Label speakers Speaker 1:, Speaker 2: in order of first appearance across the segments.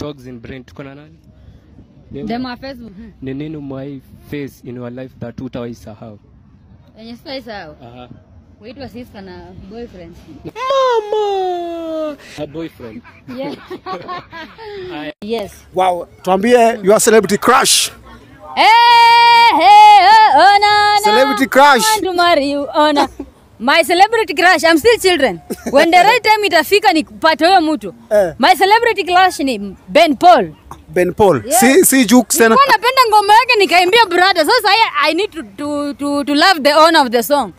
Speaker 1: dogs in brain. Tuko na nani?
Speaker 2: Dema Facebook.
Speaker 1: Ni nini my face in your life that utawahi sahau?
Speaker 2: Yenye sasa sahau. Weitwa sister na boyfriend.
Speaker 1: Mama! A boyfriend.
Speaker 2: Yeah. Yes.
Speaker 3: Wow, tuambie your celebrity crush. Celebrity crush.
Speaker 2: I want to marry you. My celebrity crush, I'm still children. When the right time itafika nipate huyo mtu. My celebrity crush ni Ben Paul.
Speaker 3: Ben Paul.
Speaker 2: Yeah.
Speaker 3: Si Jukes tena.
Speaker 2: Nilikuwa napenda ngoma yake nikaimbia brother. So I need to love the owner of the song.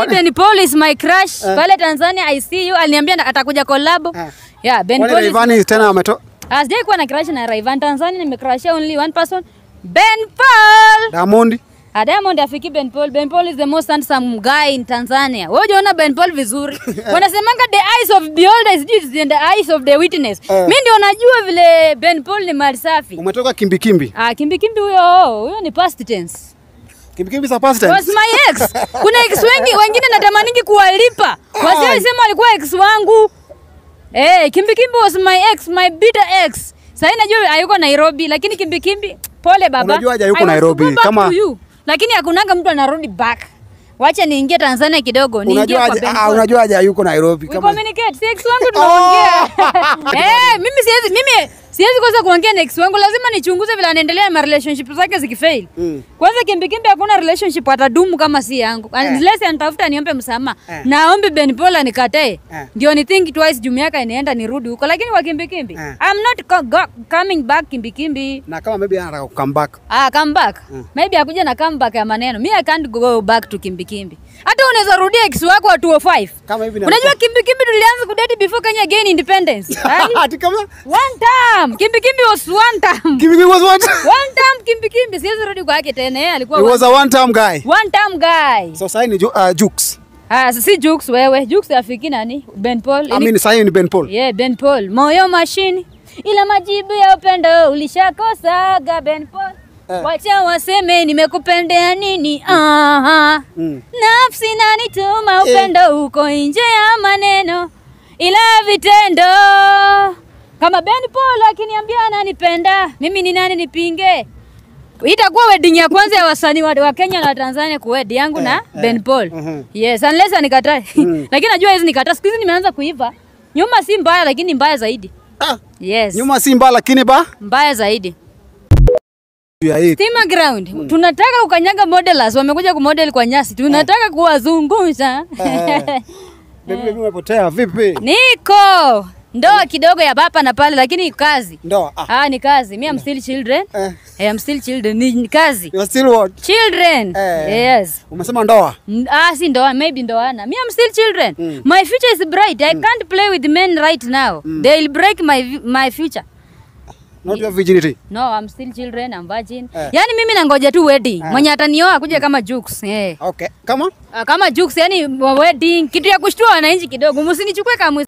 Speaker 2: Ben Paul is my crush. Pale Tanzania I see you. Aliniambia atakuja collab. Yeah, Ben Paul.
Speaker 3: Rayvanny tena ameto.
Speaker 2: Sijai kuwa na crush na Rayvanny. Tanzania nimecrushia only one person. Ben Paul.
Speaker 3: Diamond.
Speaker 2: Diamond afiki Ben Paul. Ben Paul is the most handsome guy in Tanzania. Wewe unaona Ben Paul vizuri. Wanasemanga the eyes of beholder is in the eyes of the witness. Mimi ndio najua vile Ben Paul ni mali safi.
Speaker 3: Umetoka kimbikimbi.
Speaker 2: Kimbikimbi huyo ni past tense.
Speaker 3: Kimbikimbi sa past tense.
Speaker 2: Was my ex. Kuna ex wengine natamaningi kuwalipa. Wasema alikuwa ex wangu. Kimbikimbi was my ex, my bitter ex. Sasa najua hayuko Nairobi lakini kimbikimbi pole baba.
Speaker 3: Unajua haja yuko Nairobi kama
Speaker 2: lakini hakunanga mtu anarudi back. Wacha niingie Tanzania kidogo, niingie kwa Ben Paul.
Speaker 3: Unajua haja yuko Nairobi kama.
Speaker 2: Communicate, si ex wangu tunaongea. Mimi siwezi kwanza kuongea na ex wangu, lazima nichunguze vile anaendelea na relationship zake zikifail. Kwanza kimbikimbi hakuna relationship atadumu kama si yangu. Unless anatafuta niombe msamaha. Naombe Ben Paul anikatae. Ndio ni think twice juu miaka inaenda nirudi huko, lakini kwa kimbikimbi I'm not coming back kimbikimbi.
Speaker 3: Na kama maybe anataka come back.
Speaker 2: Come back. Maybe akuja na come back ya maneno. Me I can't go back to kimbikimbi. Hata unaweza rudia ex wako wa 205.
Speaker 3: Kama hivi
Speaker 2: unajua kimbikimbi tulianza kudate before Kenya gain independence.
Speaker 3: Ati kama
Speaker 2: one time. Kimbikimbi was one time.
Speaker 3: Kimbikimbi was one time.
Speaker 2: One time kimbikimbi siwezi rudi kwake tena. Yeye alikuwa
Speaker 3: He was a one time guy.
Speaker 2: One time guy.
Speaker 3: So sasa ni Jukes.
Speaker 2: Si Jukes wewe. Jukes afiki nani? Ben Paul.
Speaker 3: I mean sasa ni Ben Paul.
Speaker 2: Yeah, Ben Paul. Moyo machine. Ila majibu ya upendo ulishakosaga Ben Paul. Wacha waseme nimekupendea nini nafsi nanituma upendo uko nje ya maneno ila vitendo kama Ben Paul akiniambia ananipenda mimi ni nani nipinge. Itakuwa wedding ya kwanza ya wasanii wa Kenya na Tanzania kuwedi yangu na Ben Paul. Yes, unless anikatae. Lakini najua hizi nikataa. Siku hizi nimeanza kuiva. Nyuma si mbaya lakini mbaya zaidi. Yes.
Speaker 3: Nyuma si mbaya lakini
Speaker 2: mbaya zaidi. Stima ground. Tunataka kukanyaga modelers. Wamekuja kumodel kwa nyasi. Tunataka kuwazungusha.
Speaker 3: Bibi umepotea vipi?
Speaker 2: Niko. Ndoa kidogo ya baba na pale lakini kazi.
Speaker 3: Ndoa.
Speaker 2: Ni kazi. Me I'm still children. I'm still children. Ni kazi.
Speaker 3: You are still what?
Speaker 2: Children. Yes.
Speaker 3: Umesema ndoa?
Speaker 2: Si ndoa, maybe ndoana. Me I'm still children. My future is bright. I can't play with men right now. They'll break my future.
Speaker 3: Not your virginity.
Speaker 2: No, I'm still children, I'm virgin. Yani mimi nangoja tu wedding. Mwenye atanioa kuja kama Jukes.
Speaker 3: Okay. Kama?
Speaker 2: Kama Jukes yani wedding kitu ya kushtua wananchi kidogo. Msinichukue kama